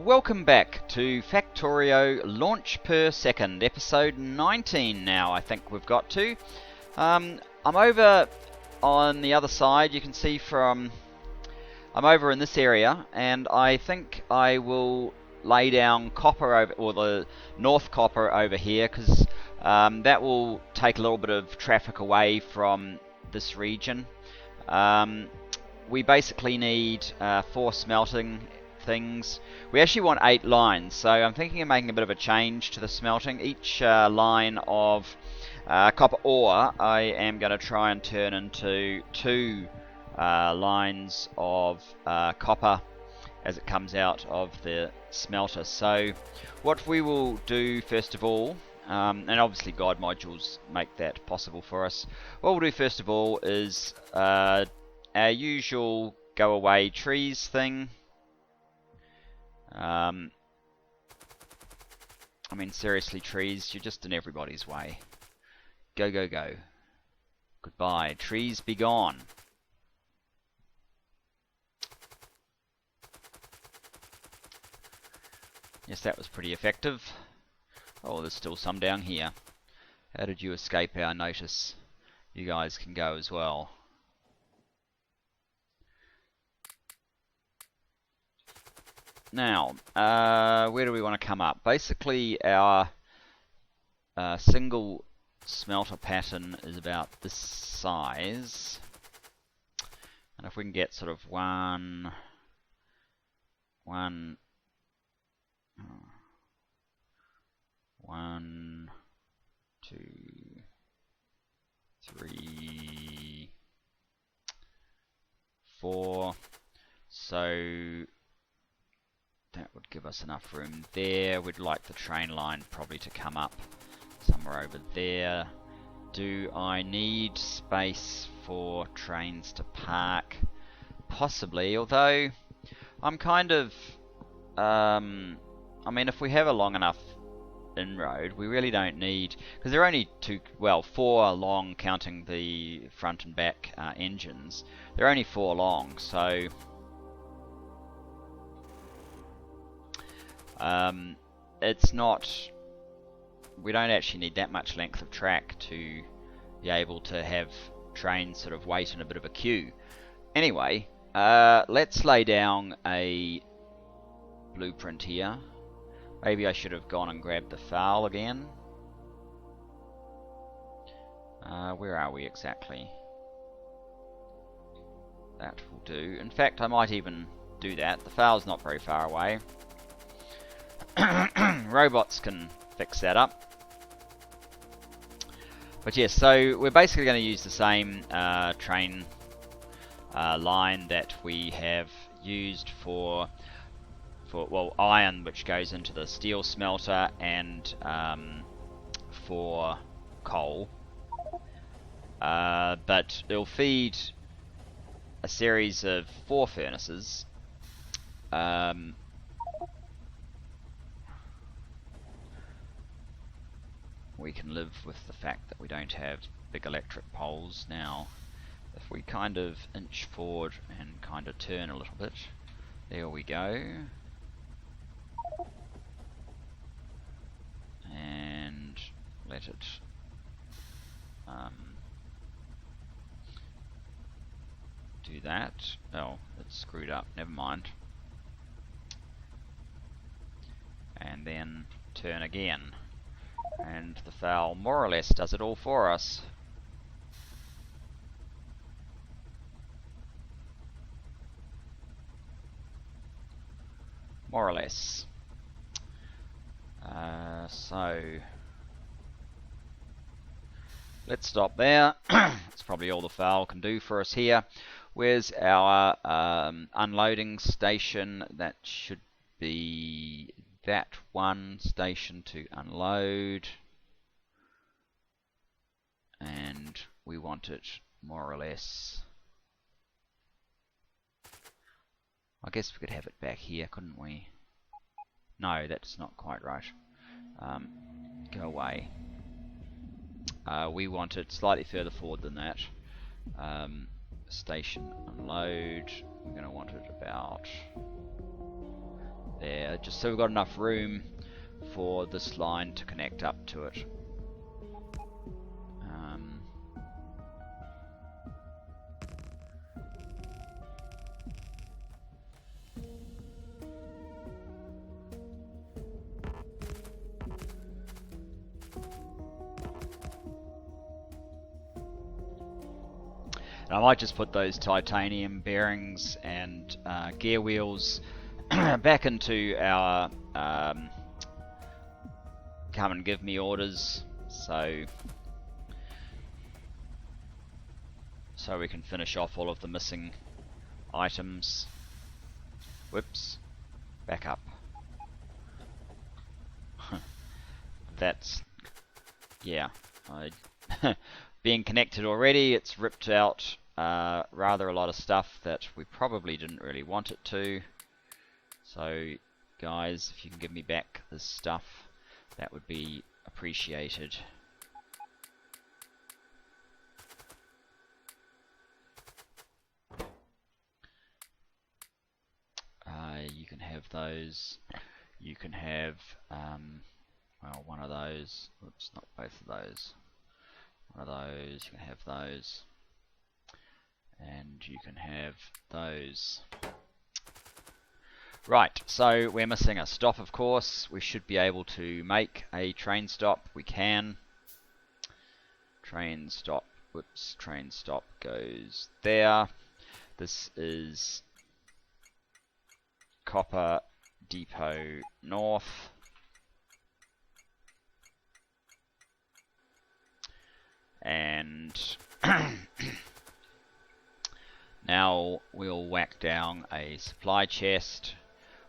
Welcome back to Factorio Launch Per Second, episode 19 now I think we've got to. I'm over on the other side, you can see I'm over in this area, and I think I will lay down copper over, or the north copper over here, because that will take a little bit of traffic away from this region. We basically need 4 smelting things. We actually want 8 lines, so I'm thinking of making a bit of a change to the smelting. Each line of copper ore I am going to try and turn into 2 lines of copper as it comes out of the smelter. So what we will do first of all, and obviously guide modules make that possible for us, what we'll do first of all is our usual go away trees thing. I mean, seriously, trees, you're just in everybody's way. Go, go, go. Goodbye. Trees, be gone. Yes, that was pretty effective. Oh, there's still some down here. How did you escape our notice? You guys can go as well. Now, where do we want to come up? Basically, our single smelter pattern is about this size. And if we can get sort of one, 2, 3, 4. So that would give us enough room there. We'd like the train line probably to come up somewhere over there. Do I need space for trains to park? Possibly, although I'm kind of I mean, if we have a long enough inroad, we really don't need, because there are only 4 long counting the front and back engines. They're only 4 long, so it's not, we don't actually need that much length of track to be able to have trains sort of wait in a bit of a queue. Anyway, let's lay down a blueprint here. Maybe I should have gone and grabbed the foul again. Where are we exactly? That will do. In fact, I might even do that. The foul's not very far away. Robots can fix that up. But yes, so we're basically going to use the same train line that we have used for iron, which goes into the steel smelter, and for coal. But it'll feed a series of 4 furnaces. We can live with the fact that we don't have big electric poles now. If we kind of inch forward and kind of turn a little bit, there we go. And let it do that. Oh, it's screwed up, never mind. And then turn again. And the foul more or less does it all for us. More or less. So let's stop there. That's probably all the foul can do for us here. Where's our unloading station? That should be that one station to unload, and we want it more or less, I guess we could have it back here, couldn't we? No, that's not quite right. Go away. We want it slightly further forward than that. Station unload, we're going to want it about there. just so we've got enough room for this line to connect up to it. And I might just put those titanium bearings and gear wheels back into our come and give me orders, so we can finish off all of the missing items. Whoops, back up. That's, yeah, being connected already, it's ripped out rather a lot of stuff that we probably didn't really want it to. So guys, if you can give me back this stuff, that would be appreciated. You can have those. You can have, well, one of those. Oops, not both of those. One of those. You can have those. And you can have those. Right, so we're missing a stop, of course. We should be able to make a train stop. We can. Train stop. Whoops, train stop goes there. This is Copper Depot North. And now we'll whack down a supply chest.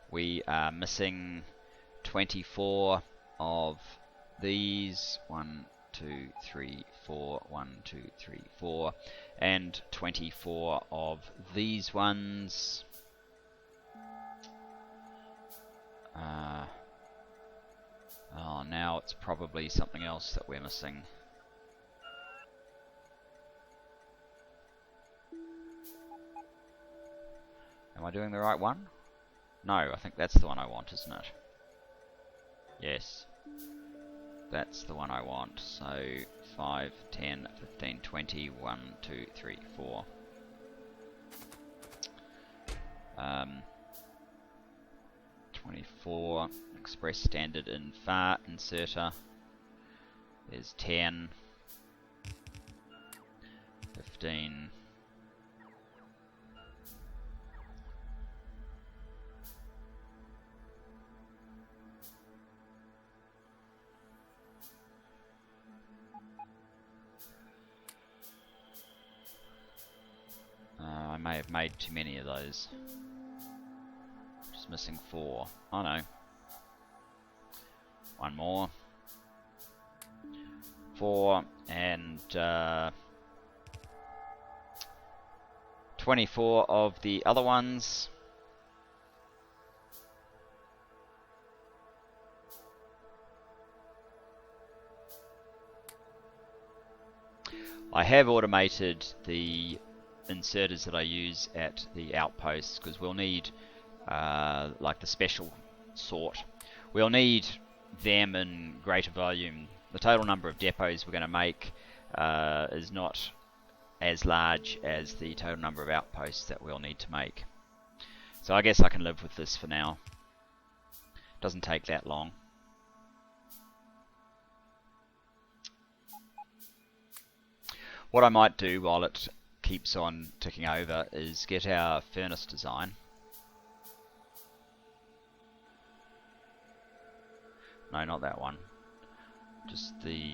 We are missing 24 of these. 1, 2, 3, 4. 1, 2, 3, 4. And 24 of these ones. Oh, now it's probably something else that we're missing. Am I doing the right one? No, I think that's the one I want, isn't it? Yes. That's the one I want. So 5, 10, 15, 20, 1, 2, 3, 4. 24 express standard in far inserter. There's 10, 15. I may have made too many of those. Just missing 4. Oh no. One more. 4 and 24 of the other ones. I have automated the inserters that I use at the outposts because we'll need like the special sort. We'll need them in greater volume. The total number of depots we're going to make is not as large as the total number of outposts that we'll need to make. So I guess I can live with this for now. Doesn't take that long. What I might do while it keeps on ticking over is get our furnace design. No, not that one. Just the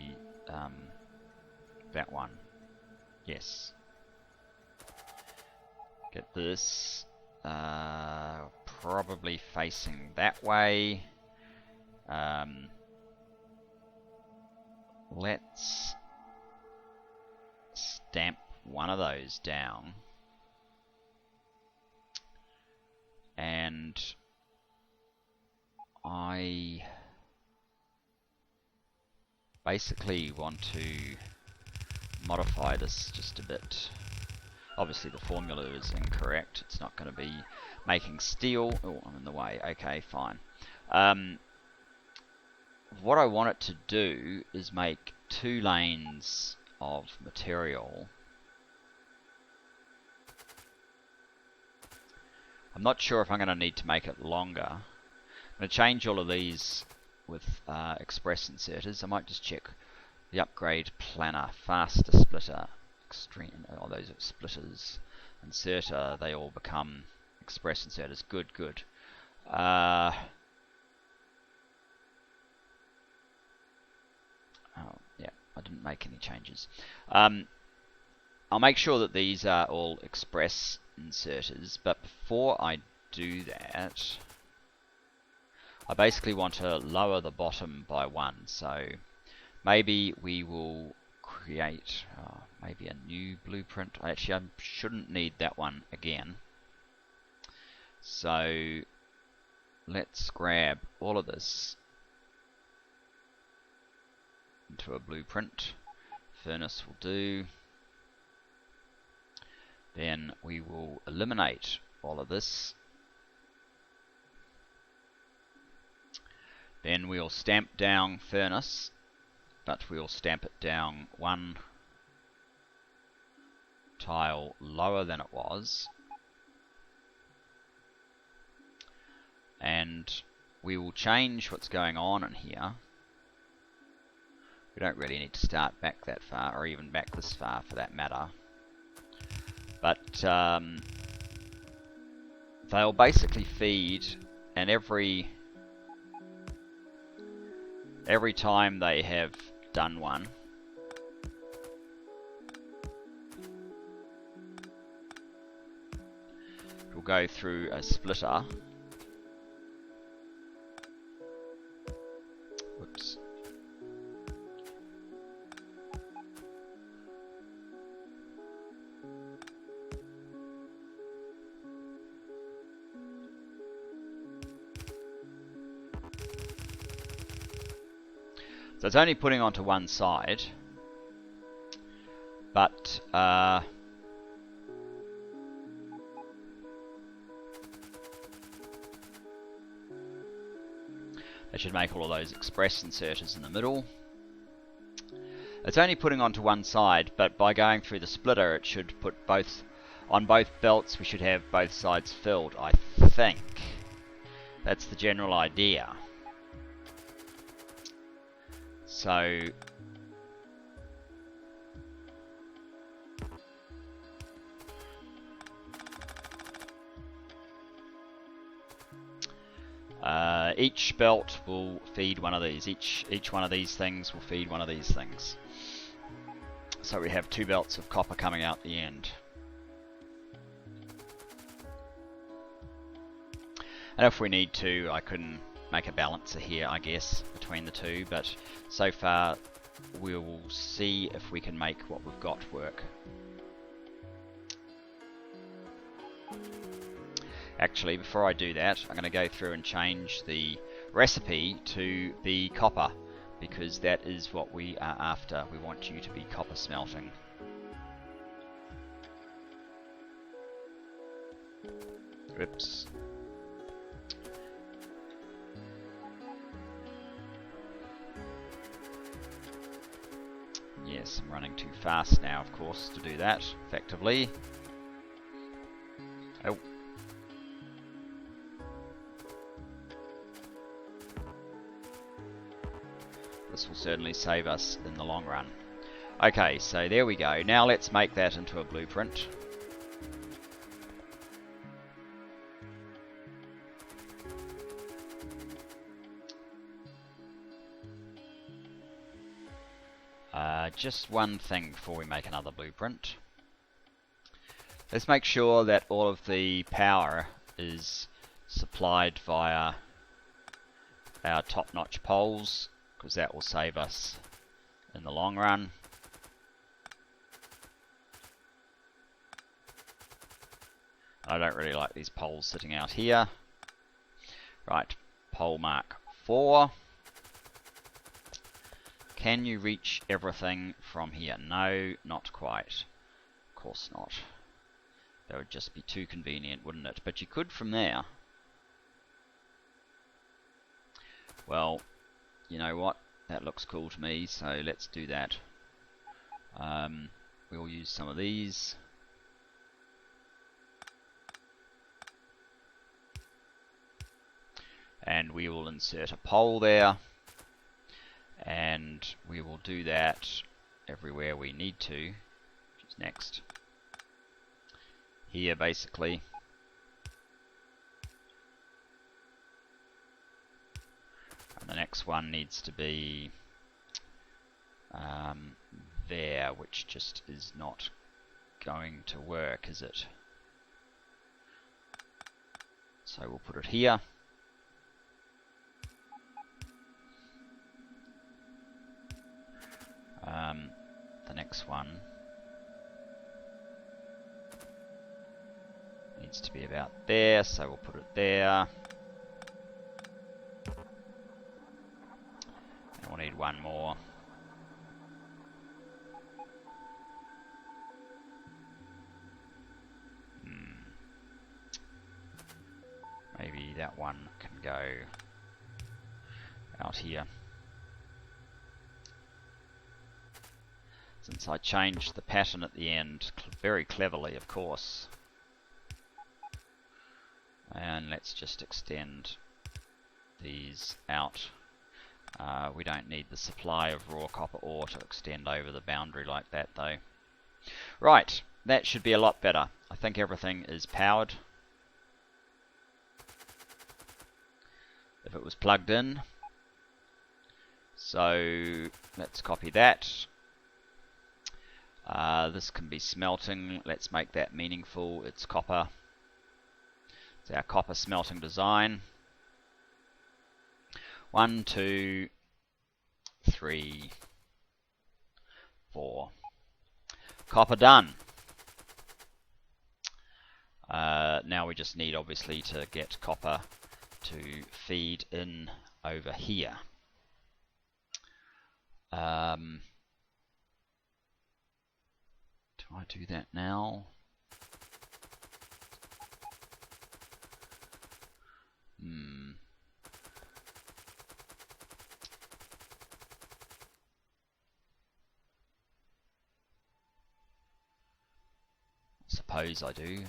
that one. Yes. Get this probably facing that way. Let's stamp one of those down, and I basically want to modify this just a bit. Obviously the formula is incorrect. It's not going to be making steel. Oh, I'm in the way. Okay, fine. What I want it to do is make 2 lanes of material. I'm not sure if I'm going to need to make it longer. I'm going to change all of these with express inserters. I might just check the upgrade planner, faster splitter, extreme, all those splitters, inserter, they all become express inserters. Good, good. Oh, yeah, I didn't make any changes. I'll make sure that these are all express inserters, but before I do that, I basically want to lower the bottom by 1, so maybe we will create maybe a new blueprint. Actually, I shouldn't need that one again. So let's grab all of this into a blueprint. Furnace will do. Then we will eliminate all of this. Then we'll stamp down furnace, but we'll stamp it down 1 tile lower than it was. And we will change what's going on in here. We don't really need to start back that far, or even back this far for that matter. But they'll basically feed, and every time they have done one, it will go through a splitter. Whoops. So it's only putting onto one side, but that should make all of those express inserters in the middle. It's only putting onto one side, but by going through the splitter it should put on both belts. We should have both sides filled, I think. That's the general idea. So each belt will feed one of these. Each one of these things will feed one of these things. So we have 2 belts of copper coming out the end. And if we need to, I can make a balancer here, I guess, between the 2, but so far we'll see if we can make what we've got work. Actually, before I do that, I'm going to go through and change the recipe to be copper, because that is what we are after. We want you to be copper smelting. Oops. Yes, I'm running too fast now, of course, to do that effectively. Oh. This will certainly save us in the long run. Okay, so there we go. Now let's make that into a blueprint. Just one thing before we make another blueprint. Let's make sure that all of the power is supplied via our top-notch poles, because that will save us in the long run. I don't really like these poles sitting out here. Right, pole mark 4. Can you reach everything from here? No, not quite. Of course not. That would just be too convenient, wouldn't it? But you could from there. Well, you know what? That looks cool to me, so let's do that. We'll use some of these. And we will insert a pole there. And we will do that everywhere we need to. Which is next. Here, basically. And the next one needs to be there, which just is not going to work, is it? So we'll put it here. The next one needs to be about there, so we'll put it there. And we'll need one more. Maybe that one can go out here. Since I changed the pattern at the end, very cleverly of course. And let's just extend these out. We don't need the supply of raw copper ore to extend over the boundary like that though. Right, that should be a lot better. I think everything is powered. If it was plugged in. So let's copy that. This can be smelting. Let's make that meaningful. It's copper. It's our copper smelting design. 1, 2, 3, 4. Copper done. Now we just need obviously to get copper to feed in over here. Do I do that now? Suppose I do.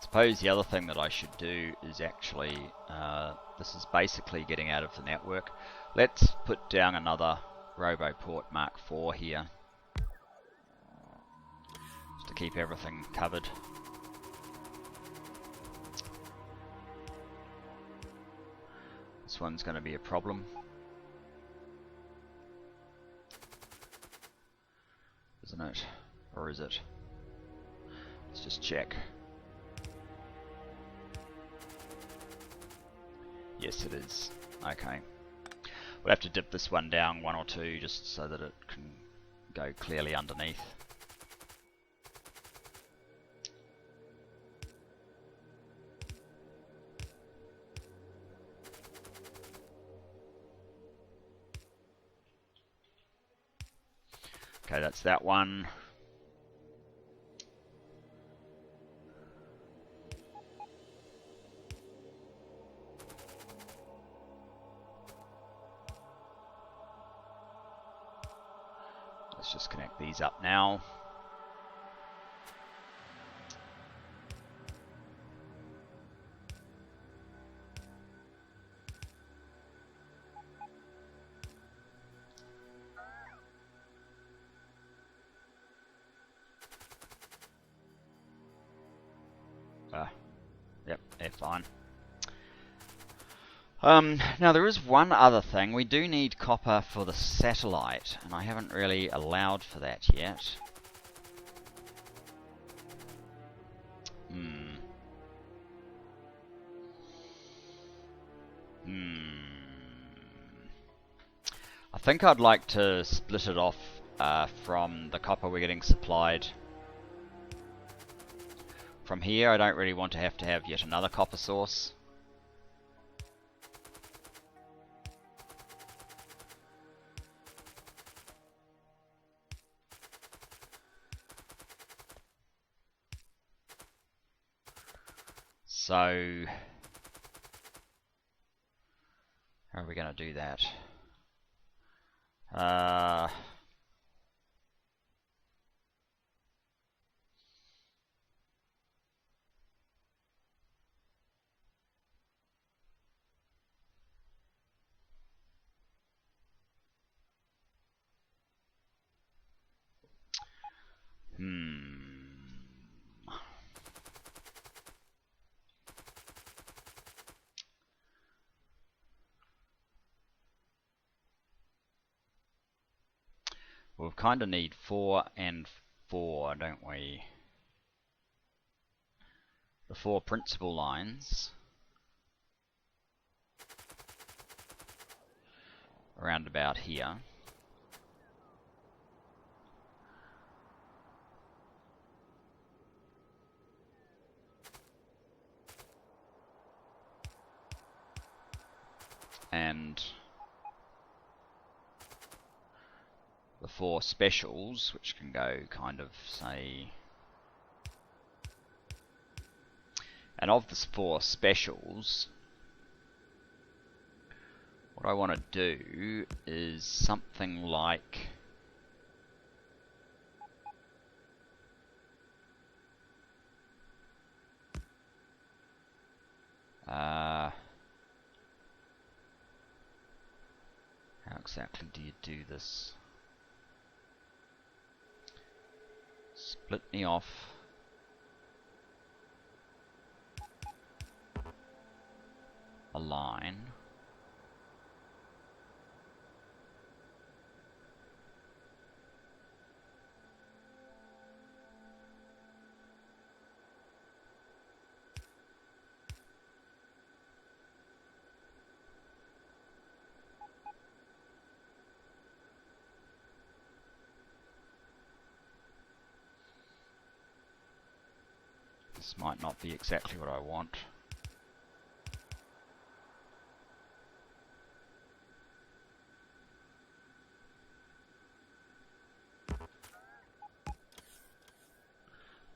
Suppose the other thing that I should do is actually, this is basically getting out of the network. Let's put down another RoboPort Mark IV here, just to keep everything covered. This one's going to be a problem, isn't it? Or is it? Let's just check. Yes, it is. Okay. We'll have to dip this one down 1 or 2 just so that it can go clearly underneath. Okay, that's that one. Let's just connect these up now. Yep, they're fine. Now there is one other thing. We do need copper for the satellite, and I haven't really allowed for that yet. I think I'd like to split it off from the copper we're getting supplied from here. I don't really want to have yet another copper source. So how are we going to do that? We'll kind of need 4 and 4, don't we? The 4 principal lines around about here. And the 4 specials, which can go kind of, say... And of the 4 specials, what I want to do is something like... how exactly do you do this? Split me off a line. This might not be exactly what I want.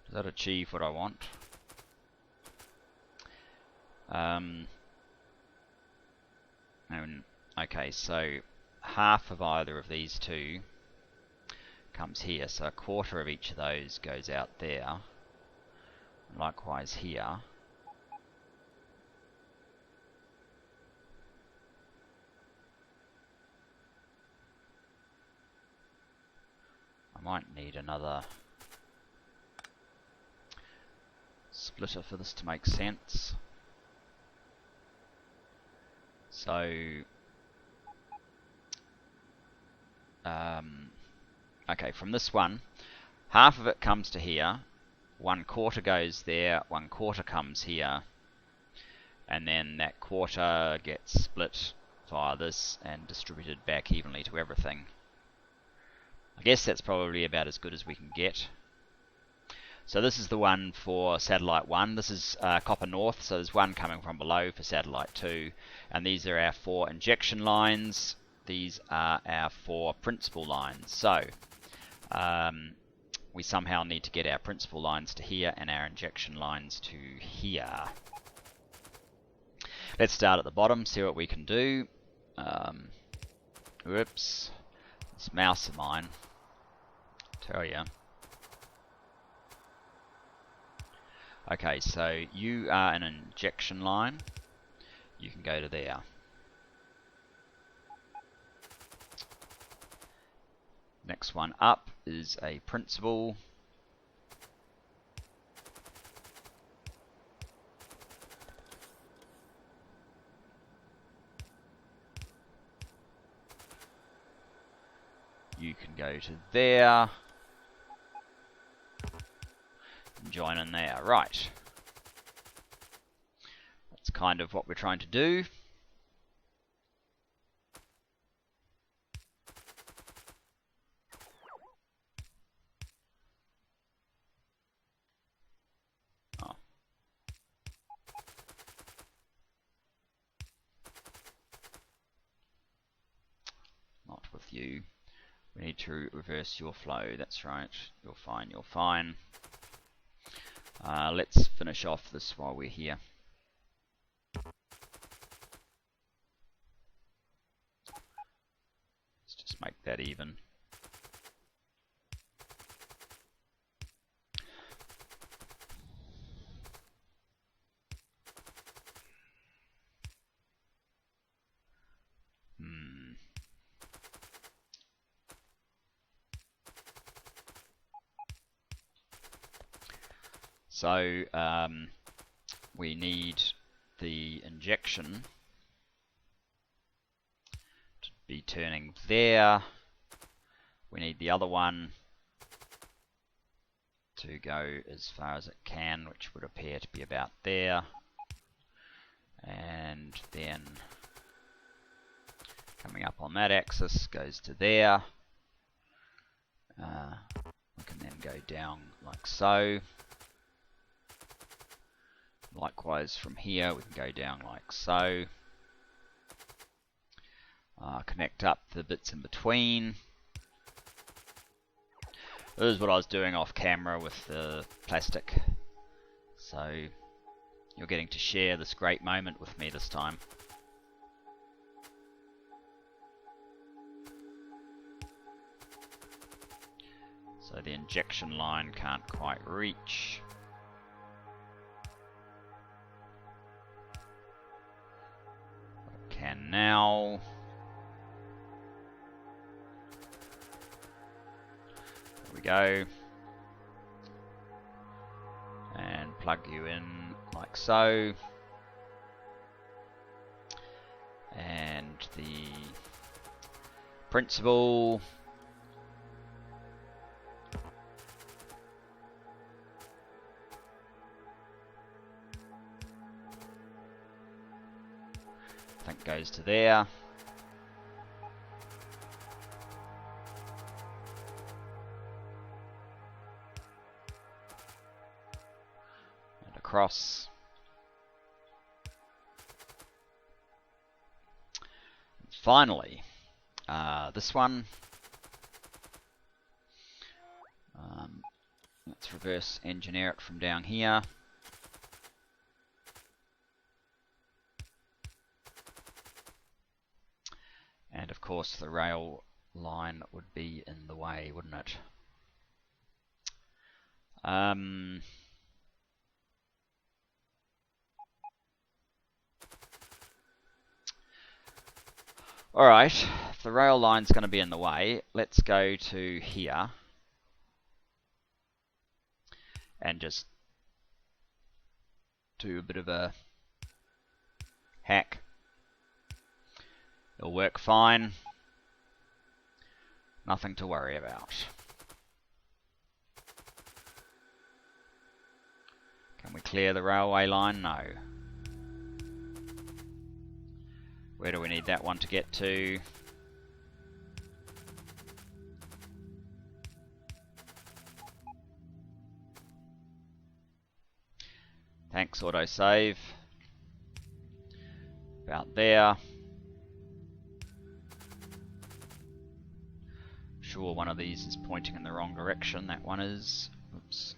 Does that achieve what I want? Okay, so half of either of these two comes here, so a quarter of each of those goes out there. Likewise here. I might need another splitter for this to make sense. So, okay, from this one, half of it comes to here, 1/4 goes there, 1/4 comes here, and then that quarter gets split via this and distributed back evenly to everything. I guess that's probably about as good as we can get. So this is the one for satellite 1. This is copper north, so there's one coming from below for satellite 2. And these are our 4 injection lines. These are our 4 principal lines. So we somehow need to get our principal lines to here and our injection lines to here. Let's start at the bottom, see what we can do. Whoops. This mouse of mine. Tell ya. Okay, so you are an injection line. You can go to there. Next one up is a principal. You can go to there. And join in there. Right. That's kind of what we're trying to do. Oh. Not with you. We need to reverse your flow. That's right. You're fine. You're fine. Let's finish off this while we're here. that even. So we need the injection to be turning there. We need the other one to go as far as it can, which would appear to be about there. And then coming up on that axis goes to there. We can then go down like so. Likewise from here we can go down like so. Connect up the bits in between. This is what I was doing off camera with the plastic. So you're getting to share this great moment with me this time. So the injection line can't quite reach. It can now. There we go. And plug you in like so. And the principal. I think goes to there. And across. And finally, this one. Let's reverse engineer it from down here. And of course the rail line would be in the way, wouldn't it? Alright, if the rail line's going to be in the way, let's go to here and just do a bit of a hack. It'll work fine. Nothing to worry about. Can we clear the railway line? No. Where do we need that one to get to? Thanks, autosave. About there. Sure, one of these is pointing in the wrong direction. That one is. Oops.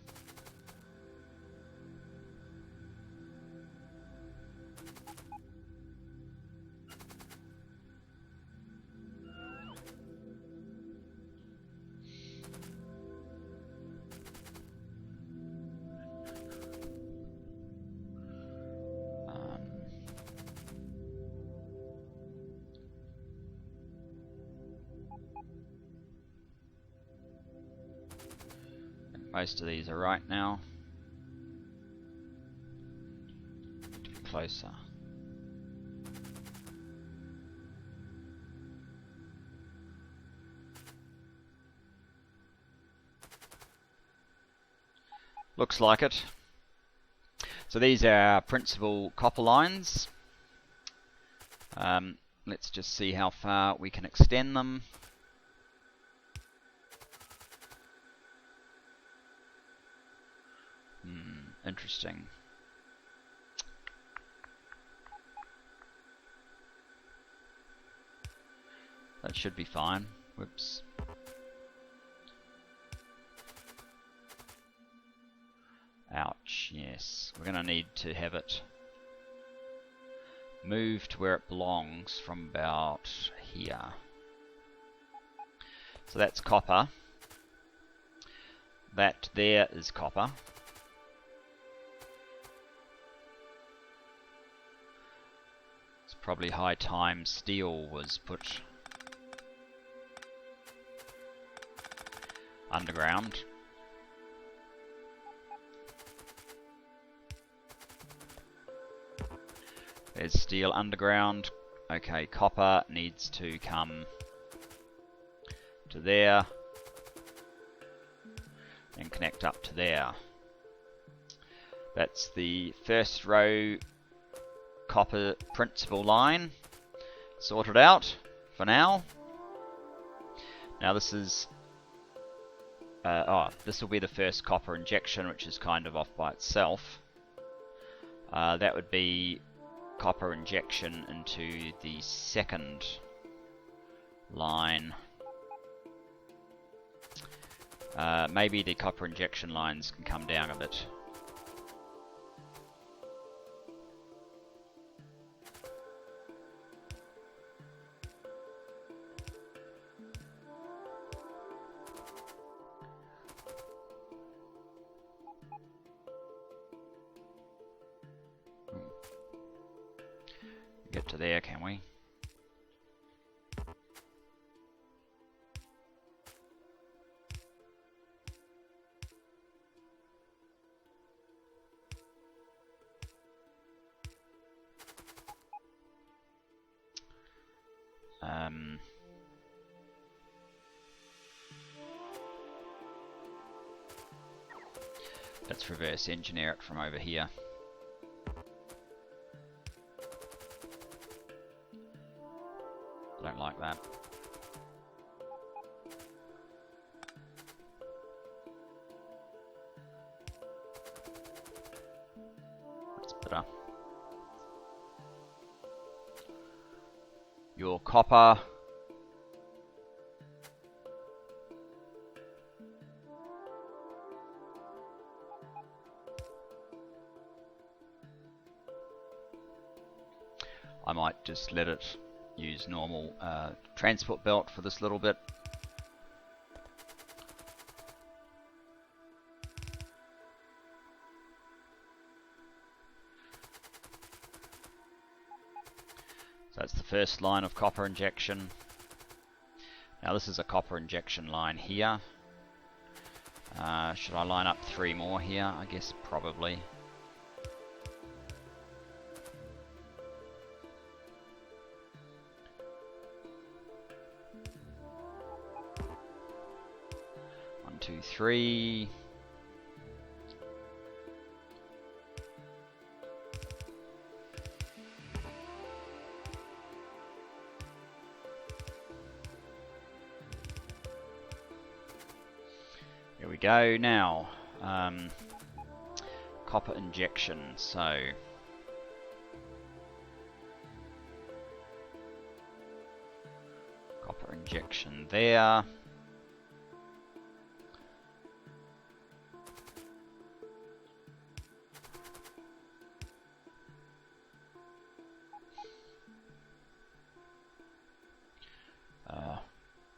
Most of these are right now. Closer. Looks like it. So these are our principal copper lines. Let's just see how far we can extend them. Interesting. That should be fine. Whoops. Ouch, yes. We're going to need to have it moved to where it belongs from about here. So that's copper. That there is copper. It's probably high time steel was put underground. There's steel underground. Okay, copper needs to come to there and connect up to there. That's the first row copper principal line sorted out for now. Now this is this will be the first copper injection, which is kind of off by itself. That would be copper injection into the second line. Maybe the copper injection lines can come down a bit. Get to there, can we? Let's reverse engineer it from over here. I don't like that. That's better. Your copper I might just let it use normal transport belt for this little bit. So that's the first line of copper injection. Now this is a copper injection line here. Should I line up 3 more here? I guess probably. One, two, three. Here we go now. Copper injection. So copper injection there.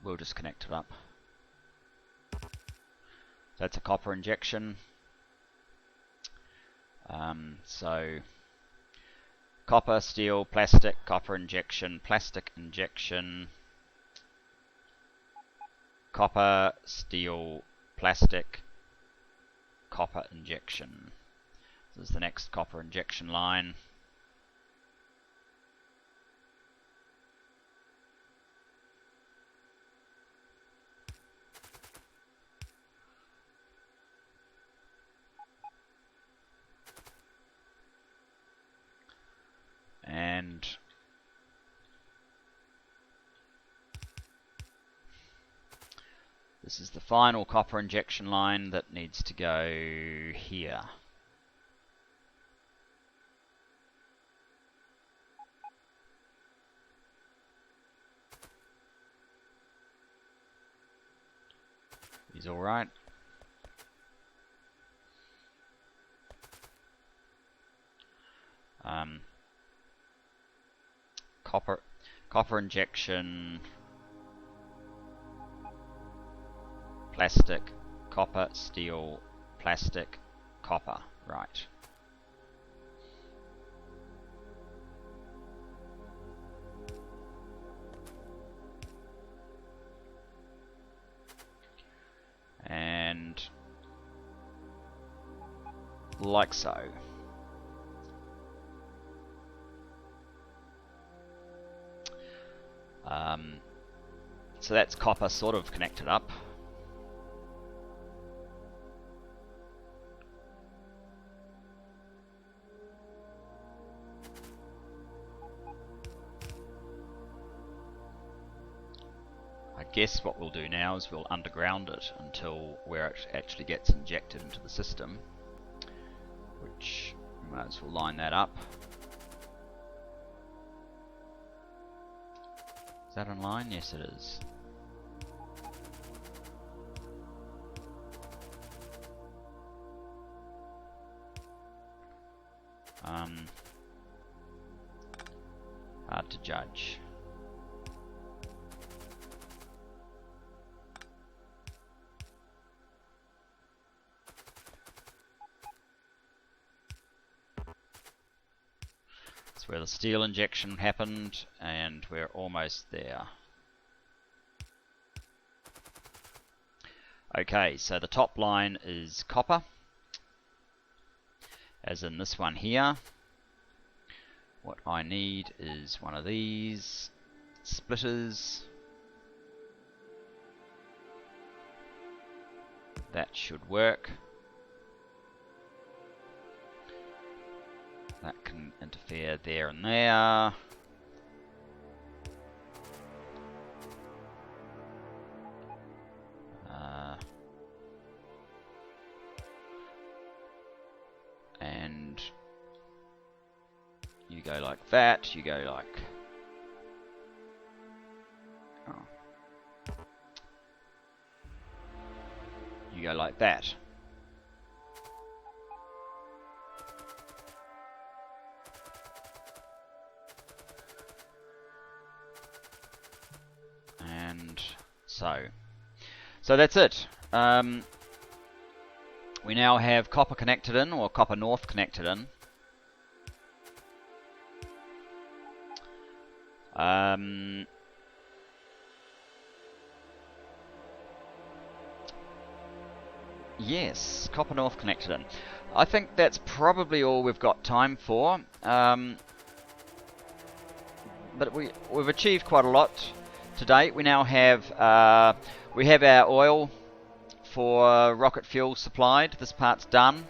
We'll just connect it up. That's a copper injection. So copper, steel, plastic, copper injection, plastic injection, copper, steel, plastic, copper injection. This is the next copper injection line. And this is the final copper injection line that needs to go here. He's all right. Copper injection. plastic, copper, steel, plastic, copper. Right. And like so. So that's copper sort of connected up. I guess what we'll do now is we'll underground it until where it actually gets injected into the system, which we might as well line that up. Is that in line? Yes, it is. Hard to judge. That's where the steel injection happened, and we're almost there. Okay, so the top line is copper, as in this one here. What I need is one of these splitters. That should work. That can interfere there and there. And you go like that, you go like... You go like that. And so that's it. We now have copper connected in, or copper north connected in. Yes, copper north connected in. I think that's probably all we've got time for. But we've achieved quite a lot to date. We now have our oil for rocket fuel supplied. This part's done.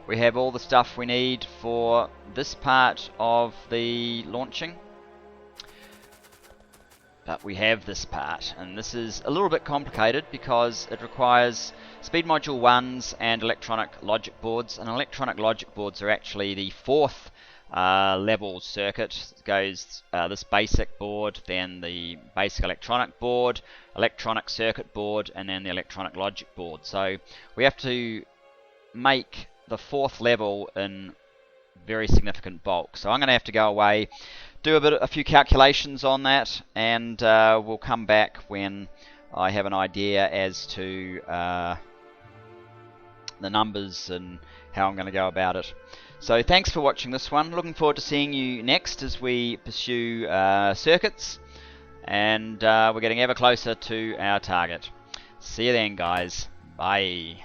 We have all the stuff we need for this part of the launching. But we have this part, and this is a little bit complicated because it requires speed module 1s and electronic logic boards, and electronic logic boards are actually the fourth level circuit. It goes this basic board, then the basic electronic board, electronic circuit board, and then the electronic logic board. So we have to make the fourth level in very significant bulk. So I'm going to have to go away, do a few calculations on that, and we'll come back when I have an idea as to the numbers and how I'm going to go about it. So thanks for watching this one. Looking forward to seeing you next as we pursue circuits, and we're getting ever closer to our target. See you then, guys. Bye.